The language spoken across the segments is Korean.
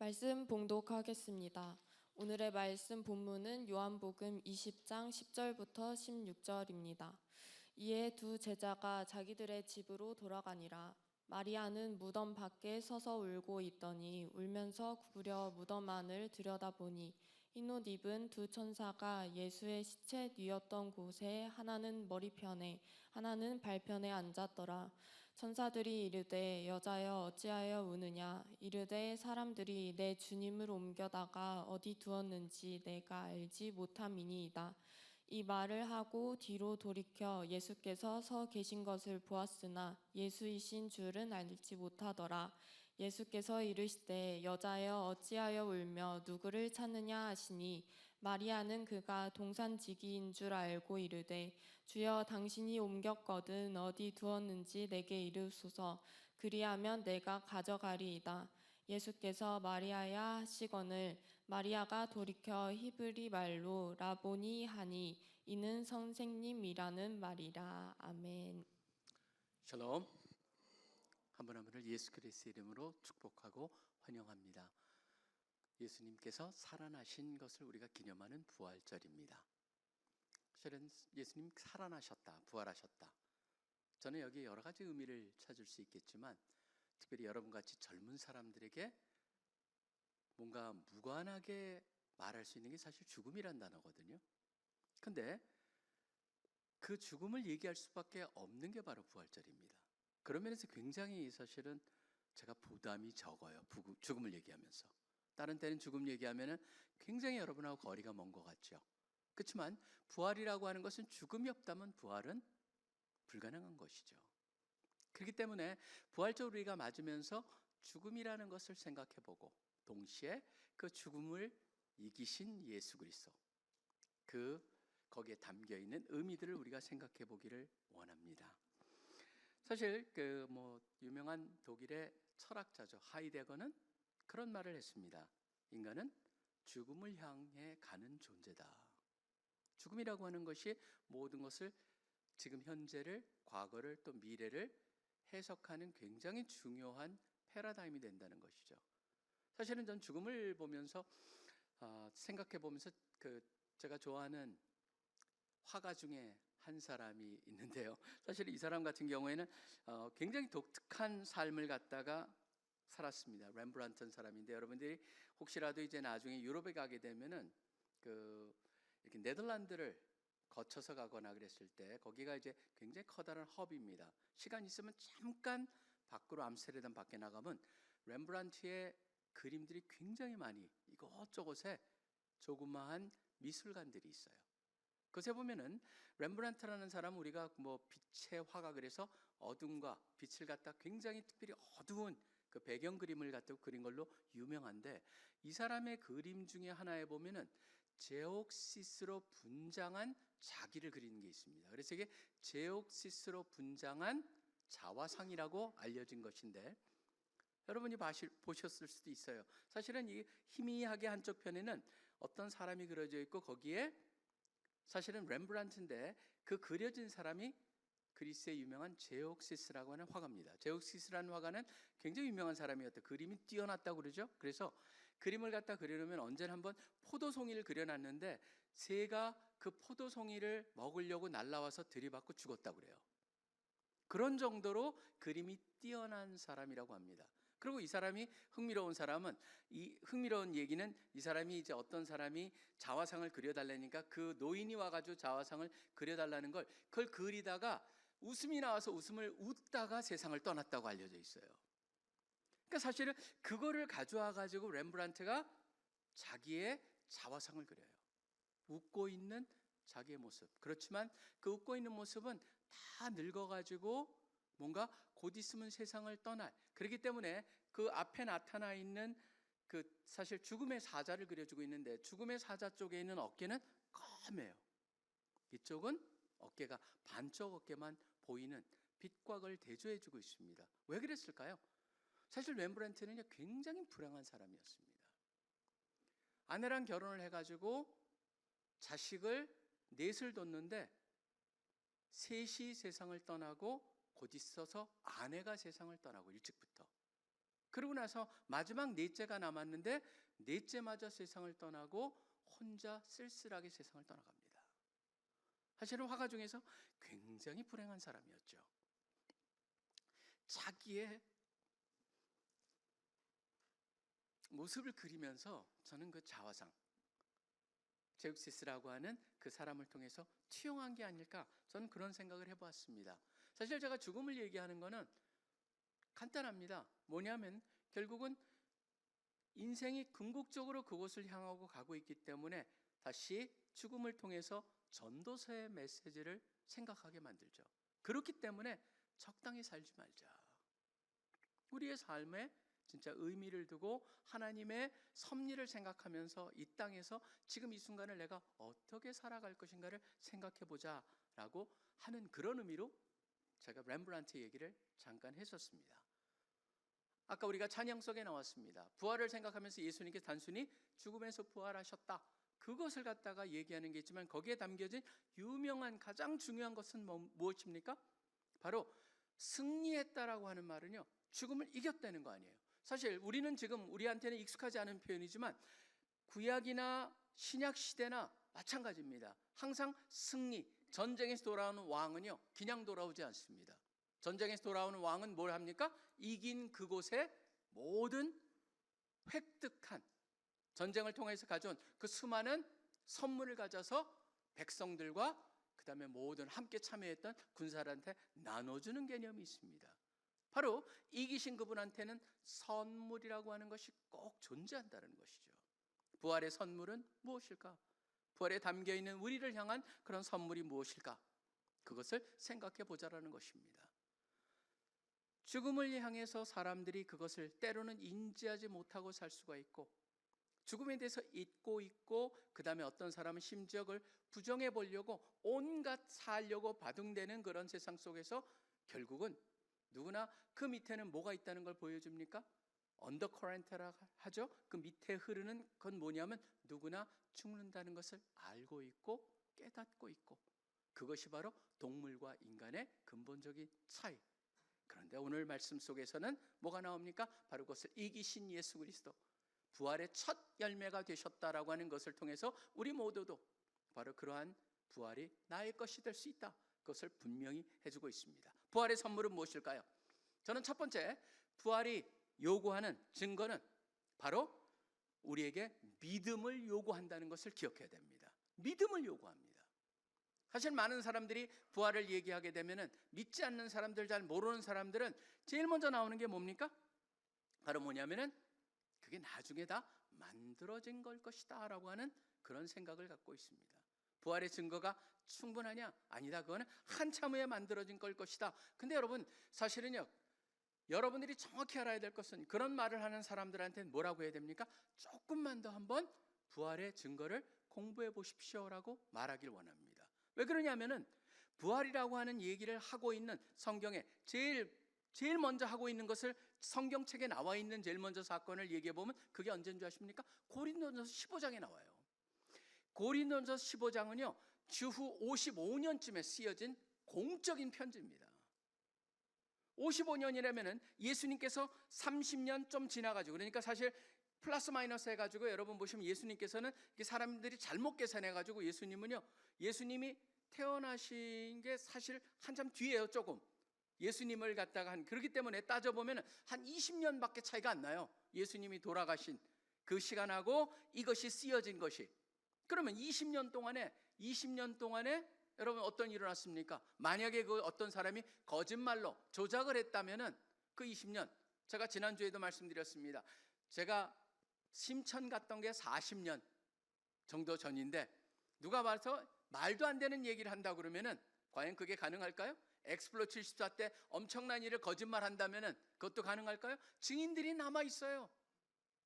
말씀 봉독하겠습니다. 오늘의 말씀 본문은 요한복음 20장 10절부터 16절입니다. 이에 두 제자가 자기들의 집으로 돌아가니라. 마리아는 무덤 밖에 서서 울고 있더니 울면서 구부려 무덤 안을 들여다보니 흰 옷 입은 두 천사가 예수의 시체 뉘었던 곳에 하나는 머리편에 하나는 발편에 앉았더라. 천사들이 이르되 여자여 어찌하여 우느냐. 이르되 사람들이 내 주님을 옮겨다가 어디 두었는지 내가 알지 못함이니이다. 이 말을 하고 뒤로 돌이켜 예수께서 서 계신 것을 보았으나 예수이신 줄은 알지 못하더라. 예수께서 이르시되 여자여 어찌하여 울며 누구를 찾느냐 하시니 마리아는 그가 동산지기인 줄 알고 이르되 주여 당신이 옮겼거든 어디 두었는지 내게 이르소서. 그리하면 내가 가져가리이다. 예수께서 마리아야 하시거늘 마리아가 돌이켜 히브리 말로 라보니 하니 이는 선생님이라는 말이라. 아멘. 샬롬. 한 분 한 분을 예수 그리스도의 이름으로 축복하고 환영합니다. 예수님께서 살아나신 것을 우리가 기념하는 부활절입니다. 실은 예수님 살아나셨다, 부활하셨다. 저는 여기에 여러 가지 의미를 찾을 수 있겠지만 특별히 여러분같이 젊은 사람들에게 뭔가 무관하게 말할 수 있는 게 사실 죽음이란 단어거든요. 근데 그 죽음을 얘기할 수밖에 없는 게 바로 부활절입니다. 그런 면에서 굉장히 사실은 제가 부담이 적어요. 죽음을 얘기하면서. 다른 때는 죽음 얘기하면은 굉장히 여러분하고 거리가 먼 것 같죠. 그렇지만 부활이라고 하는 것은 죽음이 없다면 부활은 불가능한 것이죠. 그렇기 때문에 부활절 우리가 맞으면서 죽음이라는 것을 생각해보고 동시에 그 죽음을 이기신 예수 그리스도 거기에 담겨 있는 의미들을 우리가 생각해 보기를 원합니다. 사실 유명한 독일의 철학자죠. 하이데거는 그런 말을 했습니다. 인간은 죽음을 향해 가는 존재다. 죽음이라고 하는 것이 모든 것을 지금 현재를, 과거를 또 미래를 해석하는 굉장히 중요한 패러다임이 된다는 것이죠. 사실은 전 죽음을 보면서 생각해 보면서 제가 좋아하는 화가 중에 한 사람이 있는데요. 사실 이 사람 같은 경우에는 굉장히 독특한 삶을 갖다가 살았습니다. 렘브란트라는 사람인데 여러분들이 혹시라도 이제 나중에 유럽에 가게 되면은 이렇게 네덜란드를 거쳐서 가거나 그랬을 때 거기가 이제 굉장히 커다란 허브입니다. 시간 있으면 잠깐 밖으로 암스테르담 밖에 나가면 렘브란트의 그림들이 굉장히 많이 이곳저곳에 조그마한 미술관들이 있어요. 그것에 보면은 렘브란트라는 사람은 우리가 빛의 화가 그래서 어둠과 빛을 갖다 굉장히 특별히 어두운 그 배경 그림을 갖다 그린 걸로 유명한데 이 사람의 그림 중에 하나에 보면은 제옥시스로 분장한 자기를 그리는 게 있습니다. 그래서 이게 제옥시스로 분장한 자화상이라고 알려진 것인데 여러분이 보셨을 수도 있어요. 사실은 이 희미하게 한쪽 편에는 어떤 사람이 그려져 있고 거기에 사실은 렘브란트인데 그 그려진 사람이 그리스의 유명한 제옥시스라고 하는 화가입니다. 제옥시스라는 화가는 굉장히 유명한 사람이었대요. 그림이 뛰어났다고 그러죠. 그래서 그림을 갖다 그려놓으면 언제나 한번 포도송이를 그려놨는데 새가 그 포도송이를 먹으려고 날라와서 들이받고 죽었다고 그래요. 그런 정도로 그림이 뛰어난 사람이라고 합니다. 그리고 이 사람이 흥미로운 사람은 이 흥미로운 얘기는 이 사람이 이제 어떤 사람이 자화상을 그려달라니까 그 노인이 와가지고 자화상을 그려달라는 걸 그걸 그리다가 웃음이 나와서 웃음을 웃다가 세상을 떠났다고 알려져 있어요. 그러니까 사실은 그거를 가져와가지고 렘브란트가 자기의 자화상을 그려요. 웃고 있는 자기의 모습. 그렇지만 그 웃고 있는 모습은 다 늙어가지고 뭔가 곧 있으면 세상을 떠날. 그렇기 때문에 그 앞에 나타나 있는 그 사실 죽음의 사자를 그려주고 있는데 죽음의 사자 쪽에 있는 어깨는 까매요. 이쪽은 어깨가 반쪽 어깨만 보이는 빛과 그걸 대조해주고 있습니다. 왜 그랬을까요? 사실 렘브란트는 굉장히 불행한 사람이었습니다. 아내랑 결혼을 해가지고 자식을 넷을 뒀는데 셋이 세상을 떠나고 곧 있어서 아내가 세상을 떠나고 일찍부터 그러고 나서 마지막 넷째가 남았는데 넷째마저 세상을 떠나고 혼자 쓸쓸하게 세상을 떠나갑니다. 사실은 화가 중에서 굉장히 불행한 사람이었죠. 자기의 모습을 그리면서 저는 그 자화상 제욱시스라고 하는 그 사람을 통해서 투영한 게 아닐까, 저는 그런 생각을 해보았습니다. 사실 제가 죽음을 얘기하는 거는 간단합니다. 뭐냐면 결국은 인생이 궁극적으로 그곳을 향하고 가고 있기 때문에 다시 죽음을 통해서 전도서의 메시지를 생각하게 만들죠. 그렇기 때문에 적당히 살지 말자. 우리의 삶에 진짜 의미를 두고 하나님의 섭리를 생각하면서 이 땅에서 지금 이 순간을 내가 어떻게 살아갈 것인가를 생각해보자 라고 하는 그런 의미로 제가 렘브란트 얘기를 잠깐 했었습니다. 아까 우리가 찬양 속에 나왔습니다. 부활을 생각하면서 예수님께서 단순히 죽음에서 부활하셨다, 그것을 갖다가 얘기하는 게 있지만 거기에 담겨진 유명한 가장 중요한 것은 무엇입니까? 바로 승리했다라고 하는 말은요, 죽음을 이겼다는 거 아니에요. 사실 우리는 지금 우리한테는 익숙하지 않은 표현이지만 구약이나 신약 시대나 마찬가지입니다. 항상 승리, 전쟁에서 돌아오는 왕은요 그냥 돌아오지 않습니다. 전쟁에서 돌아오는 왕은 뭘 합니까? 이긴 그곳에 모든 획득한, 전쟁을 통해서 가져온 그 수많은 선물을 가져서 백성들과 그 다음에 모든 함께 참여했던 군사들한테 나눠주는 개념이 있습니다. 바로 이기신 그분한테는 선물이라고 하는 것이 꼭 존재한다는 것이죠. 부활의 선물은 무엇일까? 부활에 담겨있는 우리를 향한 그런 선물이 무엇일까? 그것을 생각해 보자라는 것입니다. 죽음을 향해서 사람들이 그것을 때로는 인지하지 못하고 살 수가 있고, 죽음에 대해서 잊고 있고, 그 다음에 어떤 사람은 심지어 그걸 부정해 보려고 온갖 살려고 바둥대는 그런 세상 속에서 결국은 누구나 그 밑에는 뭐가 있다는 걸 보여줍니까? 언더커런트라 하죠. 그 밑에 흐르는 건 뭐냐면 누구나 죽는다는 것을 알고 있고 깨닫고 있고, 그것이 바로 동물과 인간의 근본적인 차이. 그런데 오늘 말씀 속에서는 뭐가 나옵니까? 바로 그것을 이기신 예수 그리스도, 부활의 첫 열매가 되셨다라고 하는 것을 통해서 우리 모두도 바로 그러한 부활이 나의 것이 될 수 있다, 그것을 분명히 해주고 있습니다. 부활의 선물은 무엇일까요? 저는 첫 번째, 부활이 요구하는 증거는 바로 우리에게 믿음을 요구한다는 것을 기억해야 됩니다. 믿음을 요구합니다. 사실 많은 사람들이 부활을 얘기하게 되면은 믿지 않는 사람들, 잘 모르는 사람들은 제일 먼저 나오는 게 뭡니까? 바로 뭐냐면은 그게 나중에 다 만들어진 걸 것이다 라고 하는 그런 생각을 갖고 있습니다. 부활의 증거가 충분하냐? 아니다. 그거는 한참 후에 만들어진 걸 것이다. 근데 여러분, 사실은요, 여러분들이 정확히 알아야 될 것은 그런 말을 하는 사람들한테는 뭐라고 해야 됩니까? 조금만 더 한번 부활의 증거를 공부해 보십시오라고 말하길 원합니다. 왜 그러냐면은 부활이라고 하는 얘기를 하고 있는 성경에 제일 먼저 하고 있는 것을, 성경책에 나와 있는 제일 먼저 사건을 얘기해 보면 그게 언제인 줄 아십니까? 고린도전서 15장에 나와요. 고린도전서 15장은요 주후 55년쯤에 쓰여진 공적인 편지입니다. 55년이라면은 예수님께서 30년 좀 지나가지고, 그러니까 사실 플러스 마이너스 해가지고 여러분 보시면 예수님께서는 사람들이 잘못 계산해가지고 예수님이 태어나신 게 사실 한참 뒤에요. 조금 예수님을 갖다가 그렇기 때문에 따져보면 한 20년밖에 차이가 안 나요. 예수님이 돌아가신 그 시간하고 이것이 쓰여진 것이. 그러면 20년 동안에 여러분 어떤 일이 일어났습니까? 만약에 그 어떤 사람이 거짓말로 조작을 했다면은 그 20년, 제가 지난주에도 말씀드렸습니다. 제가 심천 갔던 게 40년 정도 전인데 누가 봐서 말도 안 되는 얘기를 한다 그러면은 과연 그게 가능할까요? 엑스플로 74 때 엄청난 일을 거짓말한다면은 그것도 가능할까요? 증인들이 남아 있어요.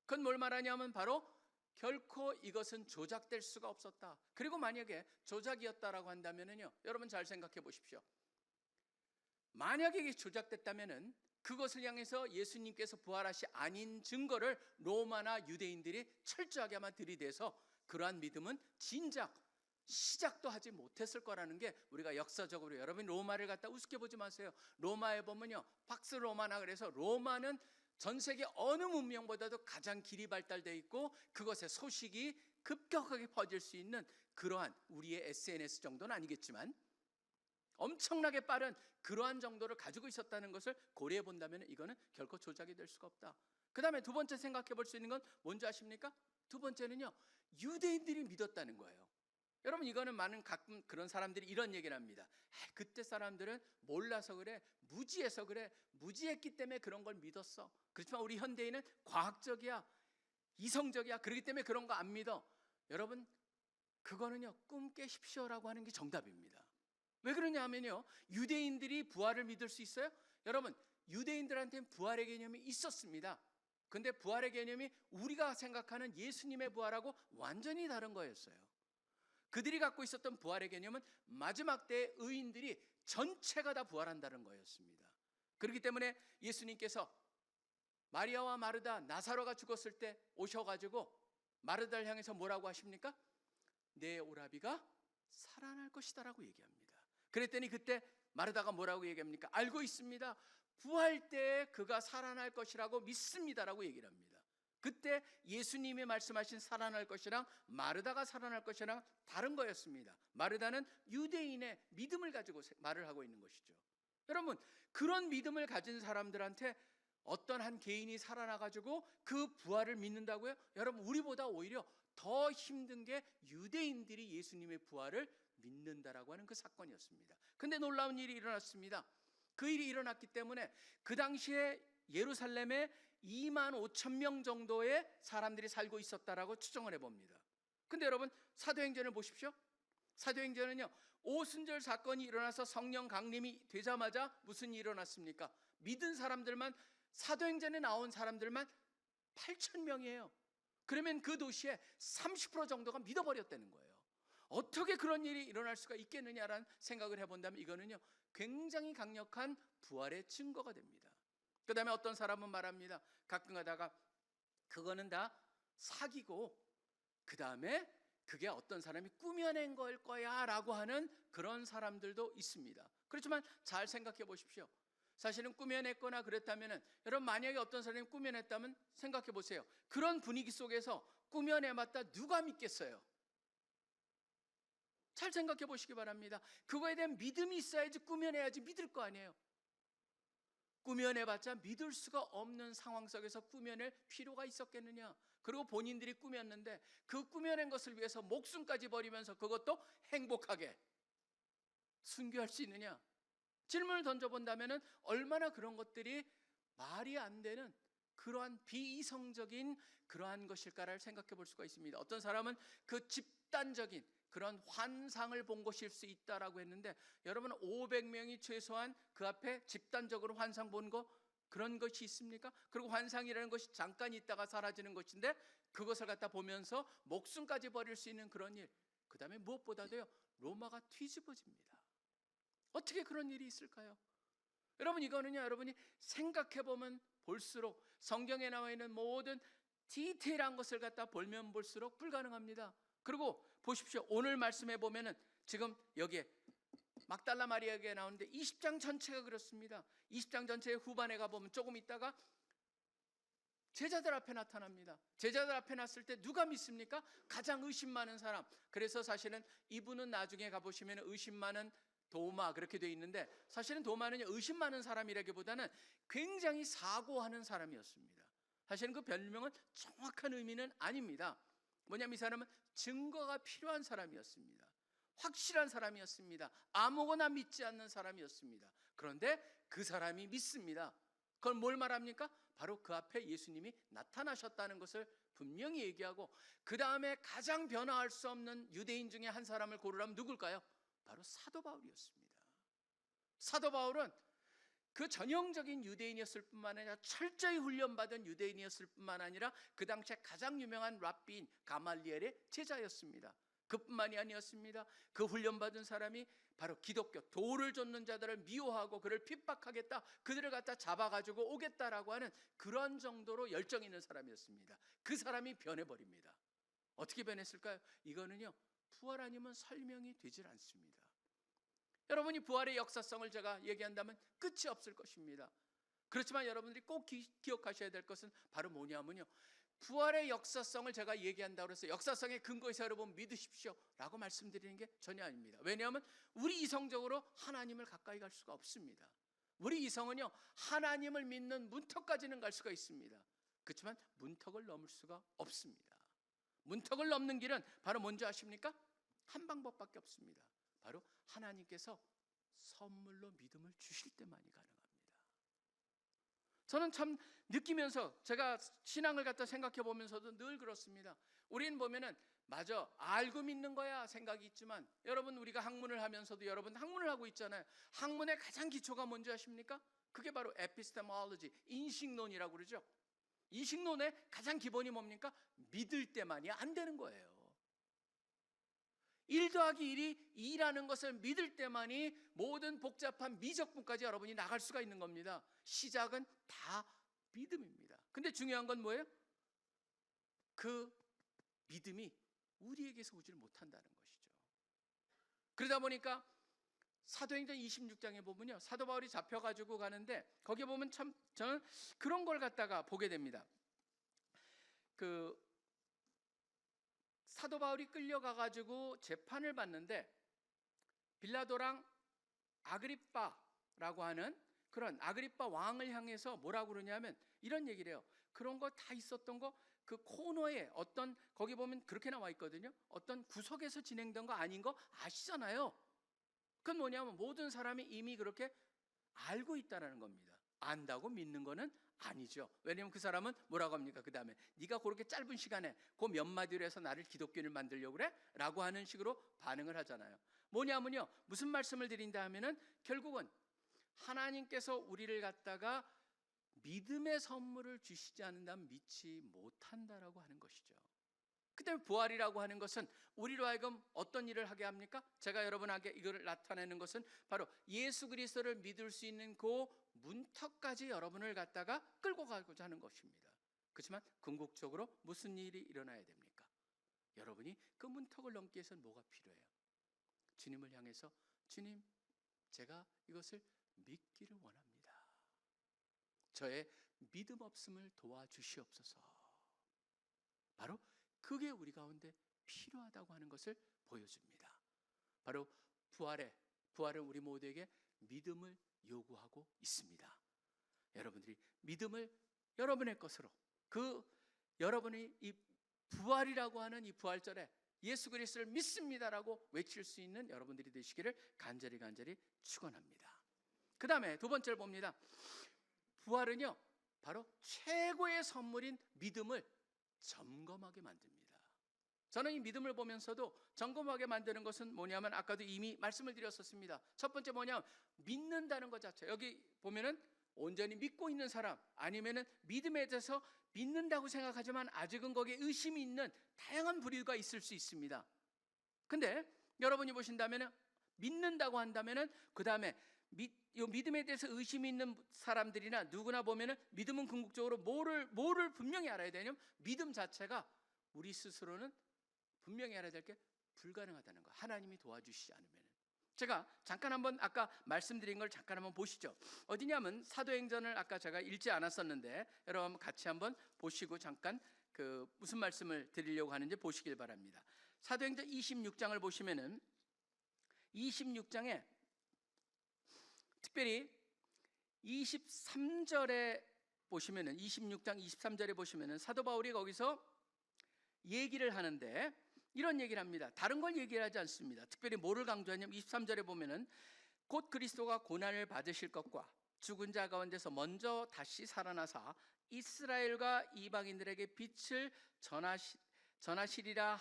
그건 뭘 말하냐면 바로 결코 이것은 조작될 수가 없었다. 그리고 만약에 조작이었다라고 한다면은요, 여러분 잘 생각해 보십시오. 만약에 이게 조작됐다면은 그것을 향해서 예수님께서 부활하시 아닌 증거를 로마나 유대인들이 철저하게 아마 들이대서 그러한 믿음은 진작 시작도 하지 못했을 거라는 게 우리가 역사적으로, 여러분 로마를 갖다 우습게 보지 마세요. 로마에 보면요 박스 로마나 그래서 로마는 전 세계 어느 문명보다도 가장 길이 발달되어 있고 그것의 소식이 급격하게 퍼질 수 있는 그러한 우리의 SNS 정도는 아니겠지만 엄청나게 빠른 그러한 정도를 가지고 있었다는 것을 고려해 본다면 이거는 결코 조작이 될 수가 없다. 그 다음에 두 번째 생각해 볼 수 있는 건 뭔지 아십니까? 두 번째는요, 유대인들이 믿었다는 거예요. 여러분, 이거는 많은 가끔 그런 사람들이 이런 얘기를 합니다. 그때 사람들은 몰라서 그래, 무지해서 그래, 무지했기 때문에 그런 걸 믿었어. 그렇지만 우리 현대인은 과학적이야, 이성적이야, 그렇기 때문에 그런 거 안 믿어. 여러분, 그거는요, 꿈 깨십시오라고 하는 게 정답입니다. 왜 그러냐 하면요, 유대인들이 부활을 믿을 수 있어요? 여러분, 유대인들한테는 부활의 개념이 있었습니다. 근데 부활의 개념이 우리가 생각하는 예수님의 부활하고 완전히 다른 거였어요. 그들이 갖고 있었던 부활의 개념은 마지막 때의 의인들이 전체가 다 부활한다는 거였습니다. 그렇기 때문에 예수님께서 마리아와 마르다, 나사로가 죽었을 때 오셔가지고 마르다를 향해서 뭐라고 하십니까? 내 오라비가 살아날 것이다라고 얘기합니다. 그랬더니 그때 마르다가 뭐라고 얘기합니까? 알고 있습니다. 부활 때에 그가 살아날 것이라고 믿습니다라고 얘기를 합니다. 그때 예수님이 말씀하신 살아날 것이랑 마르다가 살아날 것이랑 다른 거였습니다. 마르다는 유대인의 믿음을 가지고 말을 하고 있는 것이죠. 여러분, 그런 믿음을 가진 사람들한테 어떤 한 개인이 살아나가지고 그 부활을 믿는다고요? 여러분, 우리보다 오히려 더 힘든 게 유대인들이 예수님의 부활을 믿는다라고 하는 그 사건이었습니다. 근데 놀라운 일이 일어났습니다. 그 일이 일어났기 때문에 그 당시에 예루살렘에 2만 5천 명 정도의 사람들이 살고 있었다라고 추정을 해봅니다. 근데 여러분, 사도행전을 보십시오. 사도행전은요, 오순절 사건이 일어나서 성령 강림이 되자마자 무슨 일이 일어났습니까? 믿은 사람들만, 사도행전에 나온 사람들만 8천 명이에요. 그러면 그 도시의 30% 정도가 믿어버렸다는 거예요. 어떻게 그런 일이 일어날 수가 있겠느냐라는 생각을 해본다면 이거는요, 굉장히 강력한 부활의 증거가 됩니다. 그 다음에 어떤 사람은 말합니다. 가끔 가다가 그거는 다 사기고 그 다음에 그게 어떤 사람이 꾸며낸 걸 거야 라고 하는 그런 사람들도 있습니다. 그렇지만 잘 생각해 보십시오. 사실은 꾸며냈거나 그랬다면, 여러분, 만약에 어떤 사람이 꾸며냈다면 생각해 보세요. 그런 분위기 속에서 꾸며내봤다 누가 믿겠어요? 잘 생각해 보시기 바랍니다. 그거에 대한 믿음이 있어야지 꾸며내야지 믿을 거 아니에요. 꾸며내봤자 믿을 수가 없는 상황 속에서 꾸며낼 필요가 있었겠느냐. 그리고 본인들이 꾸몄는데 그 꾸며낸 것을 위해서 목숨까지 버리면서 그것도 행복하게 순교할 수 있느냐. 질문을 던져본다면 얼마나 그런 것들이 말이 안 되는 그러한 비이성적인 그러한 것일까를 생각해 볼 수가 있습니다. 어떤 사람은 그 집단적인 그런 환상을 본 것일 수 있다라고 했는데, 여러분, 500명이 최소한 그 앞에 집단적으로 환상 본 거, 그런 것이 있습니까? 그리고 환상이라는 것이 잠깐 있다가 사라지는 것인데 그것을 갖다 보면서 목숨까지 버릴 수 있는 그런 일, 그 다음에 무엇보다도요, 로마가 뒤집어집니다. 어떻게 그런 일이 있을까요? 여러분, 이거는요, 여러분이 생각해 보면 볼수록 성경에 나와 있는 모든 디테일한 것을 갖다 보면 볼수록 불가능합니다. 그리고 보십시오. 오늘 말씀해 보면은 지금 여기에 막달라 마리아에게 나오는데 20장 전체가 그렇습니다. 20장 전체의 후반에 가보면 조금 있다가 제자들 앞에 나타납니다. 제자들 앞에 났을 때 누가 믿습니까? 가장 의심 많은 사람. 그래서 사실은 이분은 나중에 가보시면 의심 많은 도마 그렇게 되어 있는데, 사실은 도마는 의심 많은 사람이라기보다는 굉장히 사고하는 사람이었습니다. 사실은 그 별명은 정확한 의미는 아닙니다. 뭐냐면 이 사람은 증거가 필요한 사람이었습니다. 확실한 사람이었습니다. 아무거나 믿지 않는 사람이었습니다. 그런데 그 사람이 믿습니다. 그건 뭘 말합니까? 바로 그 앞에 예수님이 나타나셨다는 것을 분명히 얘기하고, 그 다음에 가장 변화할 수 없는 유대인 중에 한 사람을 고르라면 누굴까요? 바로 사도 바울이었습니다. 사도 바울은 그 전형적인 유대인이었을 뿐만 아니라 철저히 훈련받은 유대인이었을 뿐만 아니라 그 당시에 가장 유명한 랍비인 가말리엘의 제자였습니다. 그뿐만이 아니었습니다. 그 훈련받은 사람이 바로 기독교 도를 좇는 자들을 미워하고 그를 핍박하겠다, 그들을 갖다 잡아가지고 오겠다라고 하는 그런 정도로 열정 있는 사람이었습니다. 그 사람이 변해버립니다. 어떻게 변했을까요? 이거는요, 부활 아니면 설명이 되질 않습니다. 여러분이 부활의 역사성을 제가 얘기한다면 끝이 없을 것입니다. 그렇지만 여러분들이 꼭 기억하셔야 될 것은 바로 뭐냐면요, 부활의 역사성을 제가 얘기한다고 해서 역사성의 근거에서 여러분 믿으십시오 라고 말씀드리는 게 전혀 아닙니다. 왜냐하면 우리 이성적으로 하나님을 가까이 갈 수가 없습니다. 우리 이성은요, 하나님을 믿는 문턱까지는 갈 수가 있습니다. 그렇지만 문턱을 넘을 수가 없습니다. 문턱을 넘는 길은 바로 뭔지 아십니까? 한 방법밖에 없습니다. 바로 하나님께서 선물로 믿음을 주실 때만이 가능합니다. 저는 참 느끼면서 제가 신앙을 갖다 생각해 보면서도 늘 그렇습니다. 우리는 보면은 맞아, 알고 믿는 거야 생각이 있지만, 여러분 우리가 학문을 하면서도 여러분 학문을 하고 있잖아요. 학문의 가장 기초가 뭔지 아십니까? 그게 바로 에피스테몰로지, 인식론이라고 그러죠. 인식론의 가장 기본이 뭡니까? 믿을 때만이 안 되는 거예요. 1 더하기 1이 2라는 것을 믿을 때만이 모든 복잡한 미적분까지 여러분이 나갈 수가 있는 겁니다. 시작은 다 믿음입니다. 근데 중요한 건 뭐예요? 그 믿음이 우리에게서 오지를 못한다는 것이죠. 그러다 보니까 사도행전 26장에 보면요, 사도 바울이 잡혀가지고 가는데 거기에 보면 참 저는 그런 걸 갖다가 보게 됩니다. 사도 바울이 끌려가가지고 재판을 받는데 빌라도랑 아그리빠라고 하는 그런 아그리빠 왕을 향해서 뭐라고 그러냐면 이런 얘기를 해요. 그런 거 다 있었던 거 그 코너에 어떤 거기 보면 그렇게 나와 있거든요. 어떤 구석에서 진행된 거 아닌 거 아시잖아요. 그건 뭐냐면 모든 사람이 이미 그렇게 알고 있다는 겁니다. 안다고 믿는 거는 아니죠. 왜냐하면 그 사람은 뭐라고 합니까? 그 다음에 네가 그렇게 짧은 시간에 그 몇 마디로 해서 나를 기독교인을 만들려고 그래? 라고 하는 식으로 반응을 하잖아요. 뭐냐면요, 무슨 말씀을 드린다 하면은 결국은 하나님께서 우리를 갖다가 믿음의 선물을 주시지 않는다면 믿지 못한다라고 하는 것이죠. 그다음에 부활이라고 하는 것은 우리로 하여금 어떤 일을 하게 합니까? 제가 여러분에게 이거를 나타내는 것은 바로 예수 그리스도를 믿을 수 있는 그 문턱까지 여러분을 갖다가 끌고 가고자 하는 것입니다. 그렇지만 궁극적으로 무슨 일이 일어나야 됩니까? 여러분이 그 문턱을 넘기 위해서는 뭐가 필요해요? 주님을 향해서 주님, 제가 이것을 믿기를 원합니다. 저의 믿음 없음을 도와주시옵소서. 바로 그게 우리 가운데 필요하다고 하는 것을 보여줍니다. 바로 부활은 우리 모두에게 믿음을 요구하고 있습니다. 여러분들이 믿음을 여러분의 것으로, 여러분이 이 부활이라고 하는 이 부활절에 예수 그리스도를 믿습니다라고 외칠 수 있는 여러분들이 되시기를 간절히 축원합니다. 그 다음에 두 번째를 봅니다. 부활은요, 바로 최고의 선물인 믿음을 점검하게 만듭니다. 저는 이 믿음을 보면서도 점검하게 만드는 것은 뭐냐면 아까도 이미 말씀을 드렸었습니다. 첫 번째 뭐냐면 믿는다는 것 자체. 여기 보면은 온전히 믿고 있는 사람, 아니면은 믿음에 대해서 믿는다고 생각하지만 아직은 거기에 의심이 있는 다양한 부류가 있을 수 있습니다. 근데 여러분이 보신다면은 믿는다고 한다면은 그 다음에 믿음에 대해서 의심이 있는 사람들이나 누구나 보면은 믿음은 궁극적으로 뭐를 분명히 알아야 되냐면 믿음 자체가 우리 스스로는 분명히 알아야 될 게 불가능하다는 거. 하나님이 도와주시지 않으면. 제가 잠깐 한번 아까 말씀드린 걸 잠깐 한번 보시죠. 어디냐면 사도행전을 아까 제가 읽지 않았었는데 여러분 같이 한번 보시고 잠깐 무슨 말씀을 드리려고 하는지 보시길 바랍니다. 사도행전 26장을 보시면은 26장에 특별히 23절에 보시면은 26장 23절에 보시면은 사도 바울이 거기서 얘기를 하는데 이런 얘기를 합니다. 다른 걸 얘기를 하지 않습니다. 특별히 뭐를 강조하냐면 23절에 보면은 곧 그리스도가 고난을 받으실 것과 죽은 자 가운데서 먼저 다시 살아나사 이스라엘과 이방인들에게 빛을 전하시리라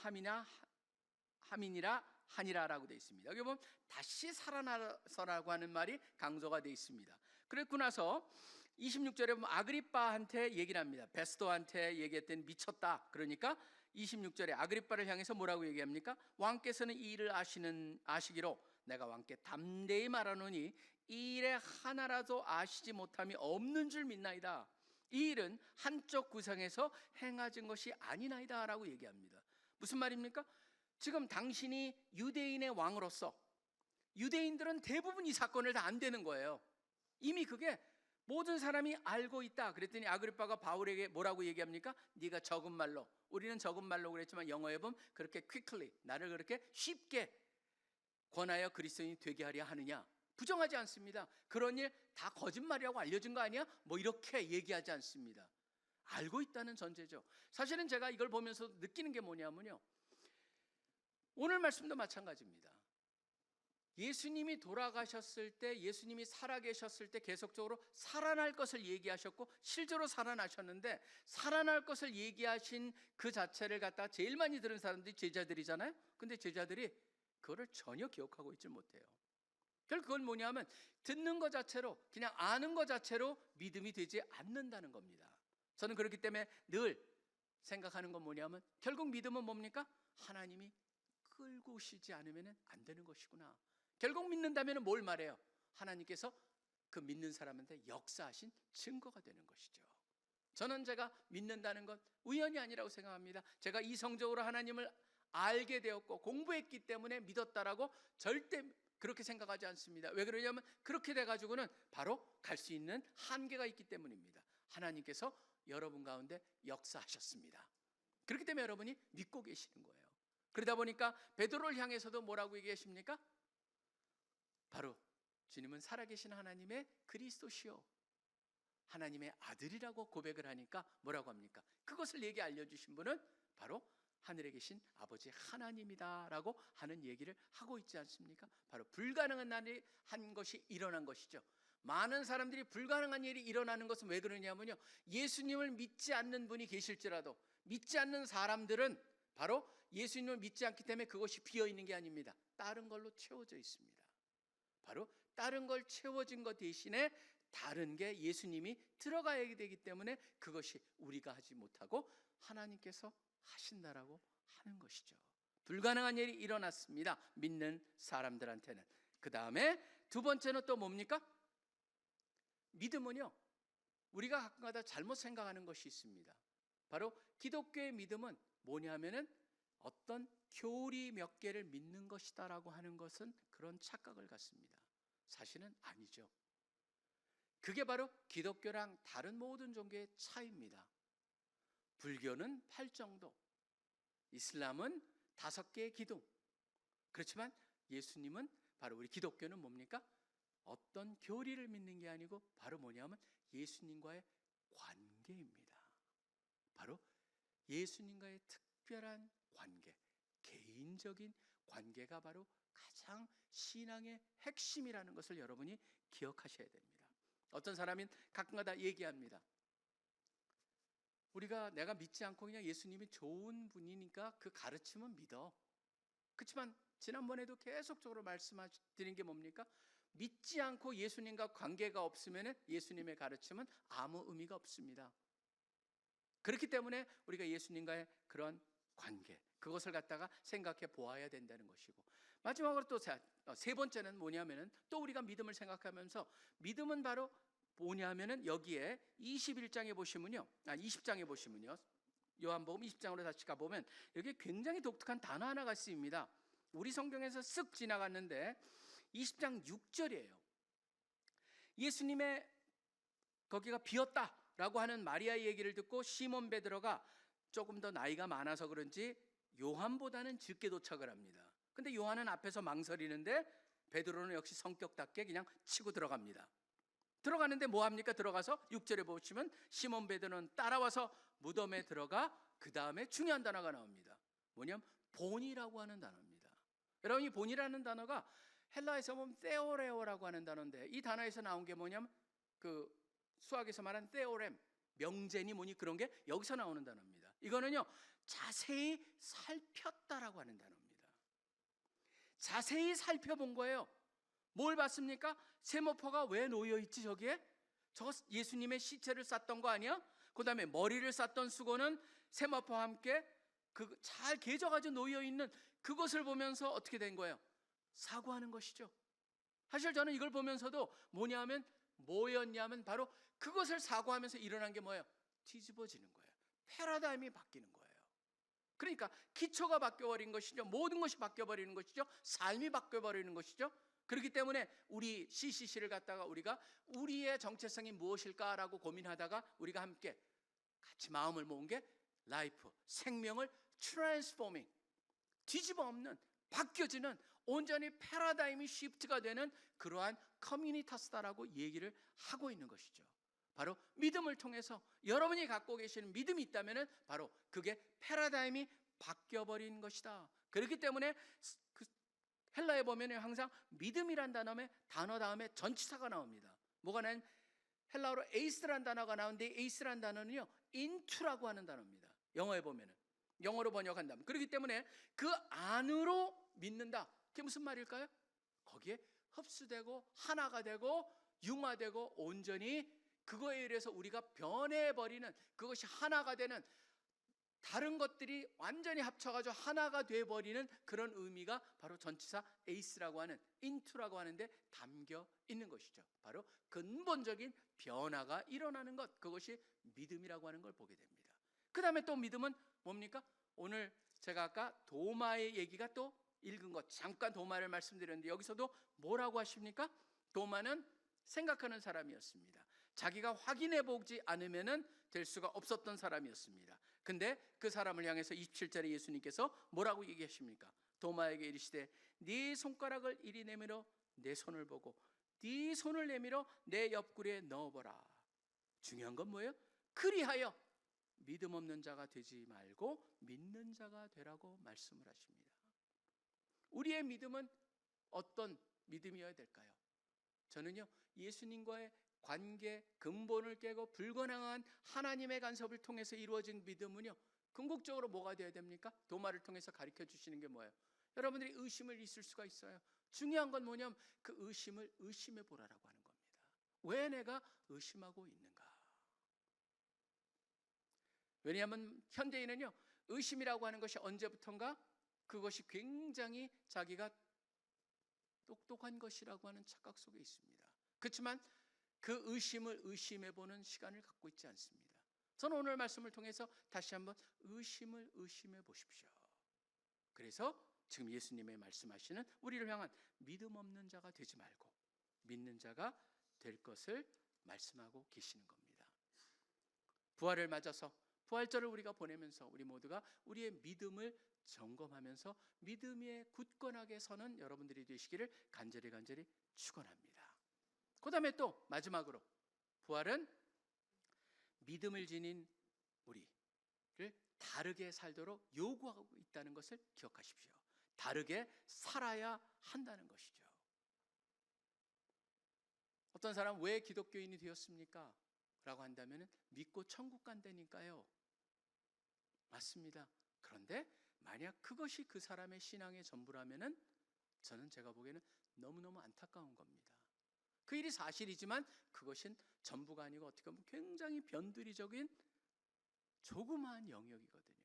하니라라고 되어 있습니다. 여기 보면 다시 살아나서라고 하는 말이 강조가 되어 있습니다. 그랬고 나서 26절에 보면 아그리빠한테 얘기를 합니다. 베스도한테 얘기했더니 미쳤다. 그러니까 26절에 아그리빠를 향해서 뭐라고 얘기합니까? 왕께서는 이 일을 아시기로 내가 왕께 담대히 말하노니 이 일에 하나라도 아시지 못함이 없는 줄 믿나이다. 이 일은 한쪽 구성에서 행하진 것이 아니나이다 라고 얘기합니다. 무슨 말입니까? 지금 당신이 유대인의 왕으로서 유대인들은 대부분 이 사건을 다 안 되는 거예요. 이미 그게 모든 사람이 알고 있다. 그랬더니 아그리빠가 바울에게 뭐라고 얘기합니까? 네가 적은 말로, 우리는 적은 말로 그랬지만 영어에 보면 그렇게 quickly, 나를 그렇게 쉽게 권하여 그리스도인이 되게 하려 하느냐? 부정하지 않습니다. 그런 일 다 거짓말이라고 알려준 거 아니야? 뭐 이렇게 얘기하지 않습니다. 알고 있다는 전제죠. 사실은 제가 이걸 보면서 느끼는 게 뭐냐면요, 오늘 말씀도 마찬가지입니다. 예수님이 돌아가셨을 때, 예수님이 살아계셨을 때 계속적으로 살아날 것을 얘기하셨고 실제로 살아나셨는데, 살아날 것을 얘기하신 그 자체를 갖다 제일 많이 들은 사람들이 제자들이잖아요. 근데 제자들이 그거를 전혀 기억하고 있지 못해요. 결국 그건 뭐냐면 듣는 것 자체로, 그냥 아는 것 자체로 믿음이 되지 않는다는 겁니다. 저는 그렇기 때문에 늘 생각하는 건 뭐냐면, 결국 믿음은 뭡니까? 하나님이 끌고 오시지 않으면 안 되는 것이구나. 결국 믿는다면 뭘 말해요? 하나님께서 그 믿는 사람한테 역사하신 증거가 되는 것이죠. 저는 제가 믿는다는 건 우연이 아니라고 생각합니다. 제가 이성적으로 하나님을 알게 되었고 공부했기 때문에 믿었다라고 절대 그렇게 생각하지 않습니다. 왜 그러냐면 그렇게 돼가지고는 바로 갈 수 있는 한계가 있기 때문입니다. 하나님께서 여러분 가운데 역사하셨습니다. 그렇기 때문에 여러분이 믿고 계시는 거예요. 그러다 보니까 베드로를 향해서도 뭐라고 얘기하십니까? 바로 주님은 살아계신 하나님의 그리스도시요 하나님의 아들이라고 고백을 하니까 뭐라고 합니까? 그것을 얘기 알려주신 분은 바로 하늘에 계신 아버지 하나님이다라고 하는 얘기를 하고 있지 않습니까? 바로 불가능한 날이 한 것이 일어난 것이죠. 많은 사람들이 불가능한 일이 일어나는 것은 왜 그러냐면요, 예수님을 믿지 않는 분이 계실지라도, 믿지 않는 사람들은 바로 예수님을 믿지 않기 때문에 그것이 비어있는 게 아닙니다. 다른 걸로 채워져 있습니다. 바로 다른 걸 채워진 것 대신에 다른 게 예수님이 들어가야 되기 때문에 그것이 우리가 하지 못하고 하나님께서 하신다라고 하는 것이죠. 불가능한 일이 일어났습니다. 믿는 사람들한테는. 그 다음에 두 번째는 또 뭡니까? 믿음은요, 우리가 가끔가다 잘못 생각하는 것이 있습니다. 바로 기독교의 믿음은 뭐냐면은 어떤 교리 몇 개를 믿는 것이다라고 하는 것은 그런 착각을 갖습니다. 사실은 아니죠. 그게 바로 기독교랑 다른 모든 종교의 차이입니다. 불교는 8정도, 이슬람은 5개의 기둥. 그렇지만 예수님은, 바로 우리 기독교는 뭡니까? 어떤 교리를 믿는 게 아니고 바로 뭐냐면 예수님과의 관계입니다. 바로 예수님과의 특별한 관계, 개인적인 관계가 바로 가장 신앙의 핵심이라는 것을 여러분이 기억하셔야 됩니다. 어떤 사람은 가끔가다 얘기합니다. 내가 믿지 않고 그냥 예수님이 좋은 분이니까 그 가르침은 믿어. 그렇지만 지난번에도 계속적으로 말씀드린 게 뭡니까? 믿지 않고 예수님과 관계가 없으면 예수님의 가르침은 아무 의미가 없습니다. 그렇기 때문에 우리가 예수님과의 그런 관계, 그것을 갖다가 생각해 보아야 된다는 것이고, 마지막으로 또 세 번째는 뭐냐면은, 또 우리가 믿음을 생각하면서, 믿음은 바로 뭐냐면은 여기에 20장에 보시면요, 요한복음 20장으로 다시 가보면 여기 굉장히 독특한 단어 하나가 쓰입니다. 우리 성경에서 쓱 지나갔는데 20장 6절이에요. 예수님의 거기가 비었다라고 하는 마리아의 얘기를 듣고 시몬 베드로가 조금 더 나이가 많아서 그런지 요한보다는 늦게 도착을 합니다. 근데 요한은 앞에서 망설이는데 베드로는 역시 성격답게 그냥 치고 들어갑니다. 들어가는데 뭐합니까? 들어가서 6절에 보시면 시몬 베드로는 따라와서 무덤에 들어가 그 다음에 중요한 단어가 나옵니다. 뭐냐면 본이라고 하는 단어입니다. 여러분, 이 본이라는 단어가 헬라에서 보면 테오레오라고 하는 단어인데, 이 단어에서 나온 게 뭐냐면 그 수학에서 말하는 테오렘, 명제니 뭐니 그런 게 여기서 나오는 단어입니다. 이거는요, 자세히 살폈다라고 하는 단어입니다. 자세히 살펴본 거예요. 뭘 봤습니까? 세모포가 왜 놓여있지 저기에? 저거 예수님의 시체를 쌌던 거 아니야? 그 다음에 머리를 쌌던 수건은 세모포와 함께 그 잘 개져가지고 놓여있는 그것을 보면서 어떻게 된 거예요? 사고하는 것이죠. 사실 저는 이걸 보면서도 뭐였냐면 바로 그것을 사고하면서 일어난 게 뭐예요? 뒤집어지는 거예요. 패러다임이 바뀌는 거예요. 그러니까 기초가 바뀌어버린 것이죠. 모든 것이 바뀌어버리는 것이죠. 삶이 바뀌어버리는 것이죠. 그렇기 때문에 우리 CCC를 갖다가 우리가 우리의 정체성이 무엇일까라고 고민하다가 우리가 함께 같이 마음을 모은 게 라이프, 생명을 트랜스포밍, 뒤집어 엎는, 바뀌어지는, 온전히 패러다임이 시프트가 되는 그러한 커뮤니타스다라고 얘기를 하고 있는 것이죠. 바로 믿음을 통해서 여러분이 갖고 계시는 믿음이 있다면 바로 그게 패러다임이 바뀌어버린 것이다. 그렇기 때문에 그 헬라에 보면 항상 믿음이란 단어 다음에 전치사가 나옵니다. 뭐가 나면 헬라어로 에이스란 단어가 나오는데 에이스란 단어는요 into라고 하는 단어입니다. 영어에 보면은 영어로 번역한다면 그렇기 때문에 그 안으로 믿는다. 그게 무슨 말일까요? 거기에 흡수되고 하나가 되고 융화되고 온전히 그거에 의해서 우리가 변해버리는, 그것이 하나가 되는, 다른 것들이 완전히 합쳐가지고 하나가 돼버리는 그런 의미가 바로 전치사 에이스라고 하는 인투라고 하는데 담겨 있는 것이죠. 바로 근본적인 변화가 일어나는 것, 그것이 믿음이라고 하는 걸 보게 됩니다. 그 다음에 또 믿음은 뭡니까? 오늘 제가 아까 도마의 얘기가 또 읽은 것, 잠깐 도마를 말씀드렸는데 여기서도 뭐라고 하십니까? 도마는 생각하는 사람이었습니다. 자기가 확인해 보지 않으면 될 수가 없었던 사람이었습니다. 근데 그 사람을 향해서 27절에 예수님께서 뭐라고 얘기하십니까? 도마에게 이르시되 네 손가락을 이리 내밀어 내 손을 보고 네 손을 내밀어 내 옆구리에 넣어보라. 중요한 건 뭐예요? 그리하여 믿음 없는 자가 되지 말고 믿는 자가 되라고 말씀을 하십니다. 우리의 믿음은 어떤 믿음이어야 될까요? 저는요 예수님과의 관계 근본을 깨고 불가능한 하나님의 간섭을 통해서 이루어진 믿음은요 궁극적으로 뭐가 되어야 됩니까? 도마를 통해서 가르쳐 주시는 게 뭐예요? 여러분들이 의심을 있을 수가 있어요. 중요한 건 뭐냐면 그 의심을 의심해 보라라고 하는 겁니다. 왜 내가 의심하고 있는가? 왜냐하면 현대인은요 의심이라고 하는 것이 언제부턴가 그것이 굉장히 자기가 똑똑한 것이라고 하는 착각 속에 있습니다. 그렇지만 그 의심을 의심해보는 시간을 갖고 있지 않습니다. 저는 오늘 말씀을 통해서 다시 한번 의심을 의심해 보십시오. 그래서 지금 예수님의 말씀하시는 우리를 향한 믿음 없는 자가 되지 말고 믿는 자가 될 것을 말씀하고 계시는 겁니다. 부활을 맞아서 부활절을 우리가 보내면서 우리 모두가 우리의 믿음을 점검하면서 믿음에 굳건하게 서는 여러분들이 되시기를 간절히 축원합니다. 그 다음에 또 마지막으로 부활은 믿음을 지닌 우리를 다르게 살도록 요구하고 있다는 것을 기억하십시오. 다르게 살아야 한다는 것이죠. 어떤 사람 왜 기독교인이 되었습니까? 라고 한다면 믿고 천국 간다니까요. 맞습니다. 그런데 만약 그것이 그 사람의 신앙의 전부라면은 저는 제가 보기에는 너무너무 안타까운 겁니다. 그 일이 사실이지만 그것은 전부가 아니고 어떻게 보면 굉장히 변두리적인 조그마한 영역이거든요.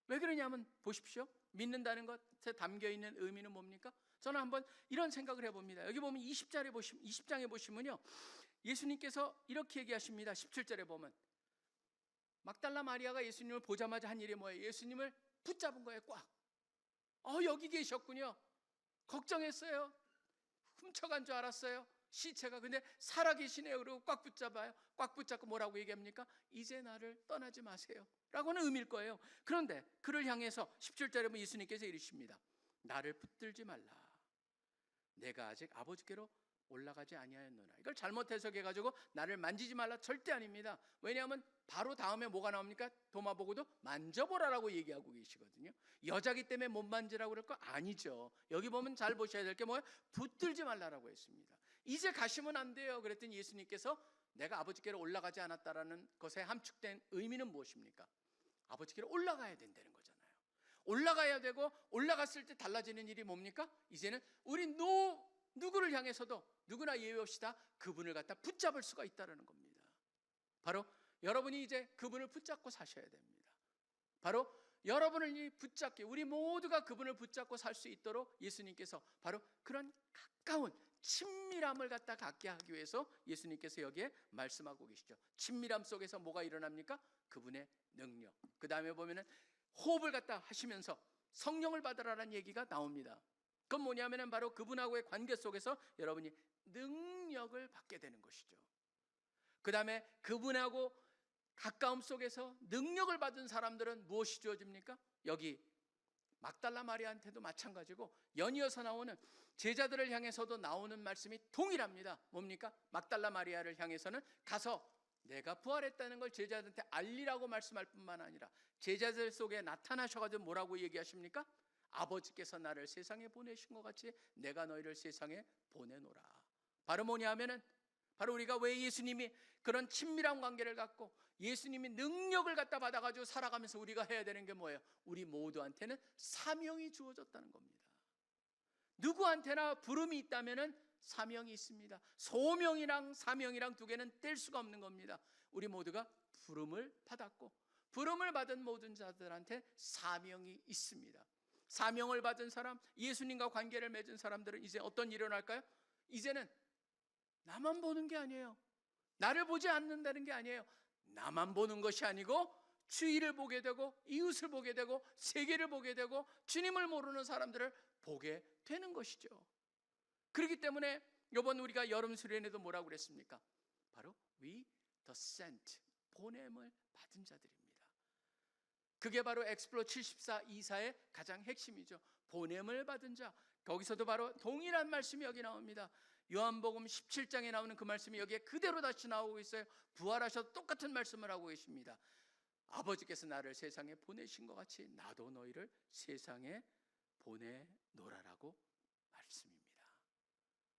왜 그러냐면 보십시오. 믿는다는 것에 담겨있는 의미는 뭡니까? 저는 한번 이런 생각을 해봅니다. 여기 보면 20장에 보시면요 예수님께서 이렇게 얘기하십니다. 17절에 보면 막달라 마리아가 예수님을 보자마자 한 일이 뭐예요? 예수님을 붙잡은 거예요. 꽉. 여기 계셨군요. 걱정했어요. 훔쳐간 줄 알았어요. 시체가. 근데 살아계시네요. 그리고 꽉 붙잡아요. 꽉 붙잡고 뭐라고 얘기합니까? 이제 나를 떠나지 마세요 라고는 의미일 거예요. 그런데 그를 향해서 17절에 보면 예수님께서 이르십니다. 나를 붙들지 말라. 내가 아직 아버지께로 올라가지 아니하였노라. 이걸 잘못 해석해가지고 나를 만지지 말라 절대 아닙니다. 왜냐하면 바로 다음에 뭐가 나옵니까? 도마 보고도 만져보라라고 얘기하고 계시거든요. 여자기 때문에 못 만지라고 그럴 거 아니죠. 여기 보면 잘 보셔야 될 게 뭐예요? 붙들지 말라라고 했습니다. 이제 가시면 안 돼요. 그랬더니 예수님께서 내가 아버지께로 올라가지 않았다라는 것에 함축된 의미는 무엇입니까? 아버지께로 올라가야 된다는 거잖아요. 올라가야 되고 올라갔을 때 달라지는 일이 뭡니까? 이제는 우리 누구를 향해서도 누구나 예외 없이 다 그분을 갖다 붙잡을 수가 있다는 겁니다. 바로 여러분이 이제 그분을 붙잡고 사셔야 됩니다. 바로 여러분을 붙잡게 우리 모두가 그분을 붙잡고 살 수 있도록 예수님께서 바로 그런 가까운 친밀함을 갖다 갖게 하기 위해서 예수님께서 여기에 말씀하고 계시죠. 친밀함 속에서 뭐가 일어납니까? 그분의 능력. 그 다음에 보면은 호흡을 갖다 하시면서 성령을 받으라는 얘기가 나옵니다. 그건 뭐냐면은 바로 그분하고의 관계 속에서 여러분이 능력을 받게 되는 것이죠. 그 다음에 그분하고 가까움 속에서 능력을 받은 사람들은 무엇이 주어집니까? 여기 막달라 마리아한테도 마찬가지고 연이어서 나오는 제자들을 향해서도 나오는 말씀이 동일합니다. 뭡니까? 막달라 마리아를 향해서는 가서 내가 부활했다는 걸 제자들한테 알리라고 말씀할 뿐만 아니라 제자들 속에 나타나셔가지고 뭐라고 얘기하십니까? 아버지께서 나를 세상에 보내신 것 같이 내가 너희를 세상에 보내노라. 바로 뭐냐 하면은 바로 우리가 왜 예수님이 그런 친밀한 관계를 갖고 예수님이 능력을 갖다 받아가지고 살아가면서 우리가 해야 되는 게 뭐예요? 우리 모두한테는 사명이 주어졌다는 겁니다. 누구한테나 부름이 있다면은 사명이 있습니다. 소명이랑 사명이랑 두 개는 뗄 수가 없는 겁니다. 우리 모두가 부름을 받았고 부름을 받은 모든 자들한테 사명이 있습니다. 사명을 받은 사람, 예수님과 관계를 맺은 사람들은 이제 어떤 일이 일어날까요? 이제는 나만 보는 게 아니에요. 나를 보지 않는다는 게 아니에요. 나만 보는 것이 아니고 주위를 보게 되고 이웃을 보게 되고 세계를 보게 되고 주님을 모르는 사람들을 보게 되는 것이죠. 그렇기 때문에 이번 우리가 여름 수련회도 뭐라고 그랬습니까? 바로 we the sent, 보냄을 받은 자들입니다. 그게 바로 엑스플로 74 이사의 가장 핵심이죠. 보냄을 받은 자. 거기서도 바로 동일한 말씀이 여기 나옵니다. 요한복음 17장에 나오는 그 말씀이 여기에 그대로 다시 나오고 있어요. 부활하셔서 똑같은 말씀을 하고 계십니다. 아버지께서 나를 세상에 보내신 것 같이 나도 너희를 세상에 보내노라라고 말씀입니다.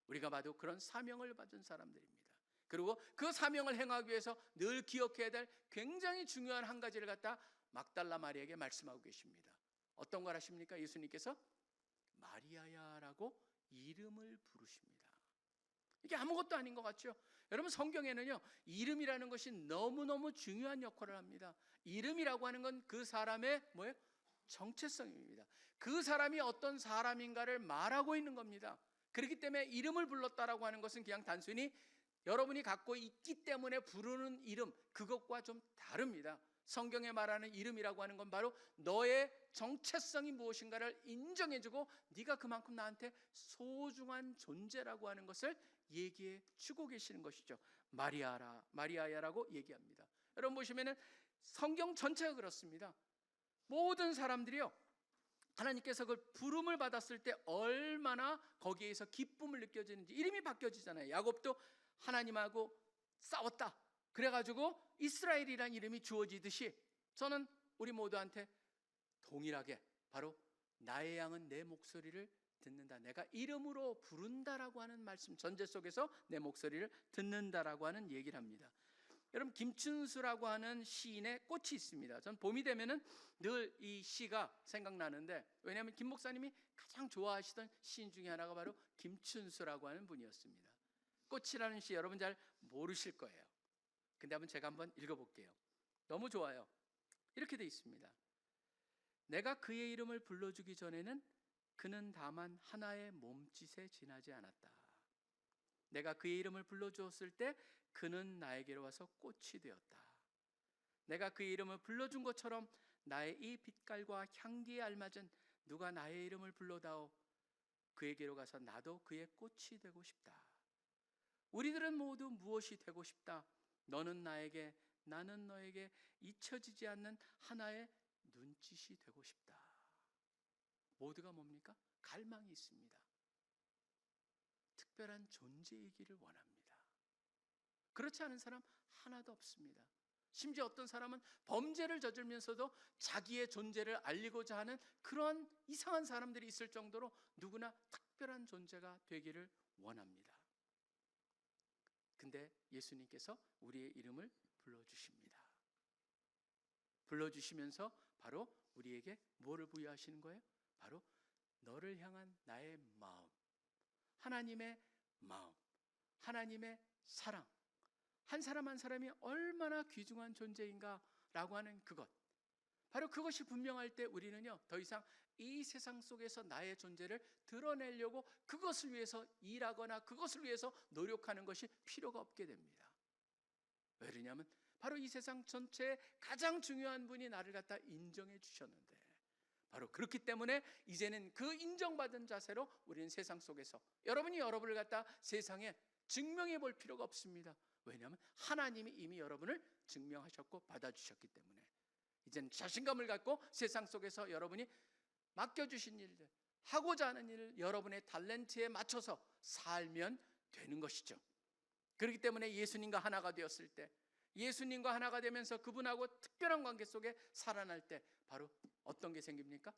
우리가 봐도 그런 사명을 받은 사람들입니다. 그리고 그 사명을 행하기 위해서 늘 기억해야 될 굉장히 중요한 한 가지를 갖다 막달라 마리아에게 말씀하고 계십니다. 어떤 걸 하십니까? 예수님께서 마리아야라고 이름을 부르십니다. 이게 아무것도 아닌 것 같죠? 여러분, 성경에는요 이름이라는 것이 너무너무 중요한 역할을 합니다. 이름이라고 하는 건 그 사람의 뭐예요? 정체성입니다. 그 사람이 어떤 사람인가를 말하고 있는 겁니다. 그렇기 때문에 이름을 불렀다라고 하는 것은 그냥 단순히 여러분이 갖고 있기 때문에 부르는 이름, 그것과 좀 다릅니다. 성경에 말하는 이름이라고 하는 건 바로 너의 정체성이 무엇인가를 인정해주고 네가 그만큼 나한테 소중한 존재라고 하는 것을 얘기해 주고 계시는 것이죠. 마리아야라고 얘기합니다. 여러분 보시면은 성경 전체가 그렇습니다. 모든 사람들이요 하나님께서 그 부름을 받았을 때 얼마나 거기에서 기쁨을 느껴지는지. 이름이 바뀌어지잖아요. 야곱도 하나님하고 싸웠다 그래가지고 이스라엘이라는 이름이 주어지듯이 저는 우리 모두한테 동일하게 바로 나의 양은 내 목소리를 듣는다, 내가 이름으로 부른다라고 하는 말씀 전제 속에서 내 목소리를 듣는다라고 하는 얘기를 합니다. 여러분, 김춘수라고 하는 시인의 꽃이 있습니다. 전 봄이 되면은 늘 이 시가 생각나는데, 왜냐하면 김 목사님이 가장 좋아하시던 시인 중에 하나가 바로 김춘수라고 하는 분이었습니다. 꽃이라는 시 여러분 잘 모르실 거예요. 근데 제가 한번 읽어볼게요. 너무 좋아요. 이렇게 돼 있습니다. 내가 그의 이름을 불러주기 전에는 그는 다만 하나의 몸짓에 지나지 않았다. 내가 그의 이름을 불러주었을 때 그는 나에게로 와서 꽃이 되었다. 내가 그의 이름을 불러준 것처럼 나의 이 빛깔과 향기에 알맞은 누가 나의 이름을 불러다오, 그에게로 가서 나도 그의 꽃이 되고 싶다. 우리들은 모두 무엇이 되고 싶다. 너는 나에게, 나는 너에게 잊혀지지 않는 하나의 눈짓이 되고 싶다. 모두가 뭡니까? 갈망이 있습니다. 특별한 존재이기를 원합니다. 그렇지 않은 사람 하나도 없습니다. 심지어 어떤 사람은 범죄를 저질면서도 자기의 존재를 알리고자 하는 그런 이상한 사람들이 있을 정도로 누구나 특별한 존재가 되기를 원합니다. 근데 예수님께서 우리의 이름을 불러주십니다. 불러주시면서 바로 우리에게 뭐를 부여하시는 거예요? 바로 너를 향한 나의 마음, 하나님의 마음, 하나님의 사랑, 한 사람 한 사람이 얼마나 귀중한 존재인가라고 하는 그것, 바로 그것이 분명할 때 우리는요 더 이상 이 세상 속에서 나의 존재를 드러내려고 그것을 위해서 일하거나 그것을 위해서 노력하는 것이 필요가 없게 됩니다. 왜 그러냐면 바로 이 세상 전체에 가장 중요한 분이 나를 갖다 인정해 주셨는데, 바로 그렇기 때문에 이제는 그 인정받은 자세로 우리는 세상 속에서 여러분이 여러분을 갖다 세상에 증명해 볼 필요가 없습니다. 왜냐하면 하나님이 이미 여러분을 증명하셨고 받아주셨기 때문에 이제는 자신감을 갖고 세상 속에서 여러분이 맡겨주신 일들, 하고자 하는 일을 여러분의 탤런트에 맞춰서 살면 되는 것이죠. 그렇기 때문에 예수님과 하나가 되었을 때, 예수님과 하나가 되면서 그분하고 특별한 관계 속에 살아날 때 바로 어떤 게 생깁니까?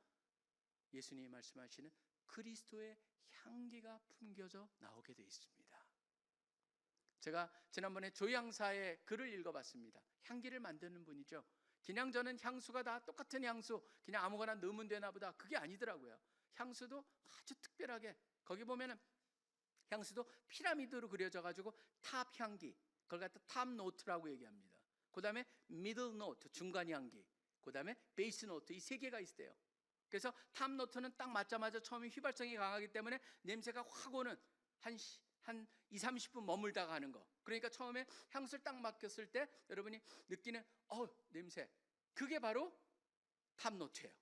예수님이 말씀하시는 그리스도의 향기가 풍겨져 나오게 되어 있습니다. 제가 지난번에 조향사의 글을 읽어봤습니다. 향기를 만드는 분이죠. 그냥 저는 향수가 다 똑같은 향수, 그냥 아무거나 넣으면 되나 보다. 그게 아니더라고요. 향수도 아주 특별하게, 거기 보면은 향수도 피라미드로 그려져 가지고 탑 향기, 그걸 갖다 탑 노트라고 얘기합니다. 그 다음에 미들 노트, 중간 향기, 그 다음에 베이스 노트, 이 세 개가 있어요. 그래서 탑 노트는 딱 맞자마자 처음에 휘발성이 강하기 때문에 냄새가 확 오는 한 2, 30분 머물다가 하는 거. 그러니까 처음에 향수를 딱 맡겼을 때 여러분이 느끼는 냄새, 그게 바로 탑 노트예요.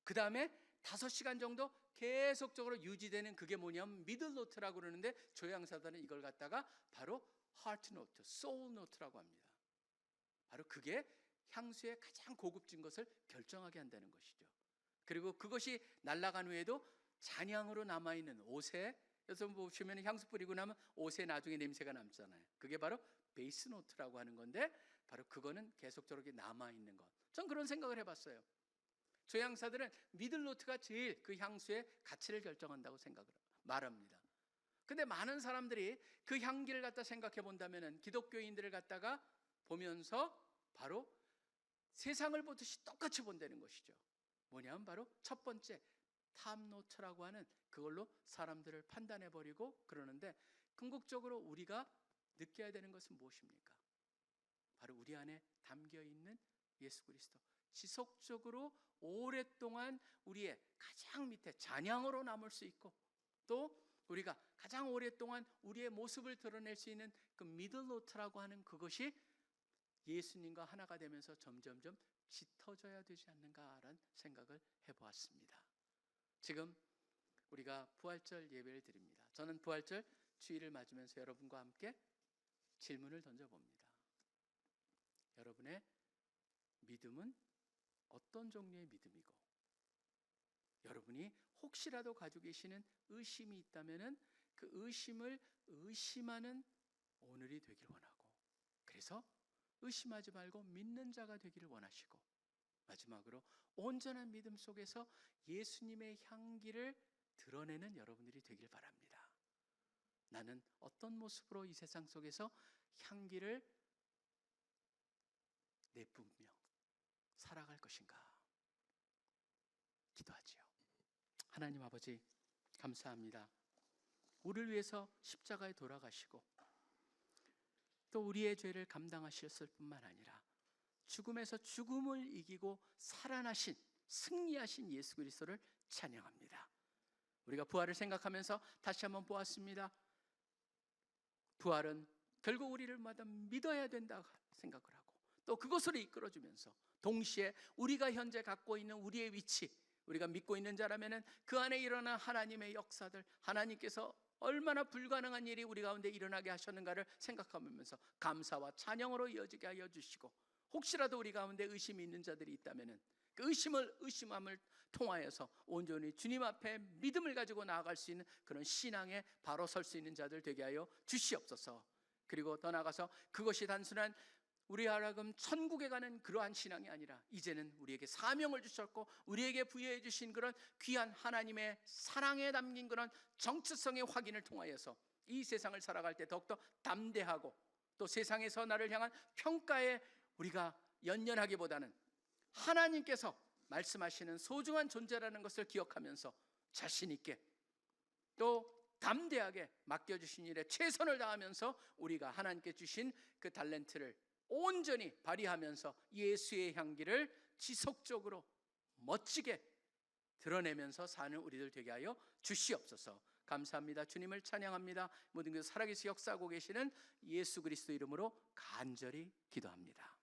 그 다음에 5시간 정도 계속적으로 유지되는 그게 뭐냐면 미들 노트라고 그러는데 조향사들은 이걸 갖다가 바로 하트 노트, 소울 노트라고 합니다. 바로 그게 향수의 가장 고급진 것을 결정하게 한다는 것이죠. 그리고 그것이 날아간 후에도 잔향으로 남아있는 옷에, 여러분 보시면 향수 뿌리고 나면 옷에 나중에 냄새가 남잖아요. 그게 바로 베이스 노트라고 하는 건데 바로 그거는 계속적으로 남아있는 것. 전 그런 생각을 해봤어요. 조향사들은 미들 노트가 제일 그 향수의 가치를 결정한다고 생각을 말합니다. 근데 많은 사람들이 그 향기를 갖다 생각해 본다면은 기독교인들을 갖다가 보면서 바로 세상을 보듯이 똑같이 본다는 것이죠. 뭐냐면 바로 첫 번째 탑노트라고 하는 그걸로 사람들을 판단해 버리고 그러는데, 궁극적으로 우리가 느껴야 되는 것은 무엇입니까? 바로 우리 안에 담겨 있는 예수 그리스도, 지속적으로 오랫동안 우리의 가장 밑에 잔향으로 남을 수 있고, 또 우리가 가장 오랫동안 우리의 모습을 드러낼 수 있는 그 미들 노트라고 하는 그것이 예수님과 하나가 되면서 점점점 짙어져야 되지 않는가라는 생각을 해보았습니다. 지금 우리가 부활절 예배를 드립니다. 저는 부활절 주일을 맞으면서 여러분과 함께 질문을 던져봅니다. 여러분의 믿음은 어떤 종류의 믿음이고, 여러분이 혹시라도 가지고 계시는 의심이 있다면 그 의심을 의심하는 오늘이 되길 원하고, 그래서 의심하지 말고 믿는 자가 되기를 원하시고, 마지막으로 온전한 믿음 속에서 예수님의 향기를 드러내는 여러분들이 되길 바랍니다. 나는 어떤 모습으로 이 세상 속에서 향기를 내뿜며 살아갈 것인가 기도하지요. 하나님 아버지, 감사합니다. 우리를 위해서 십자가에 돌아가시고 또 우리의 죄를 감당하셨을 뿐만 아니라 죽음에서 죽음을 이기고 살아나신, 승리하신 예수 그리스도를 찬양합니다. 우리가 부활을 생각하면서 다시 한번 보았습니다. 부활은 결국 우리를 마다 믿어야 된다 생각을 하고, 또 그것으로 이끌어주면서 동시에 우리가 현재 갖고 있는 우리의 위치, 우리가 믿고 있는 자라면 그 안에 일어난 하나님의 역사들, 하나님께서 얼마나 불가능한 일이 우리 가운데 일어나게 하셨는가를 생각하면서 감사와 찬양으로 이어지게 하여 주시고, 혹시라도 우리 가운데 의심이 있는 자들이 있다면 그 의심함을 통하여서 온전히 주님 앞에 믿음을 가지고 나아갈 수 있는 그런 신앙에 바로 설 수 있는 자들 되게 하여 주시옵소서. 그리고 더 나아가서 그것이 단순한 우리 하여금 천국에 가는 그러한 신앙이 아니라 이제는 우리에게 사명을 주셨고 우리에게 부여해 주신 그런 귀한 하나님의 사랑에 담긴 그런 정체성의 확인을 통하여서 이 세상을 살아갈 때 더욱더 담대하고, 또 세상에서 나를 향한 평가에 우리가 연연하기보다는 하나님께서 말씀하시는 소중한 존재라는 것을 기억하면서 자신 있게 또 담대하게 맡겨주신 일에 최선을 다하면서 우리가 하나님께 주신 그 탤런트를 온전히 발휘하면서 예수의 향기를 지속적으로 멋지게 드러내면서 사는 우리들 되게 하여 주시옵소서. 감사합니다. 주님을 찬양합니다. 모든 것 살아계시 역사하고 계시는 예수 그리스도 이름으로 간절히 기도합니다.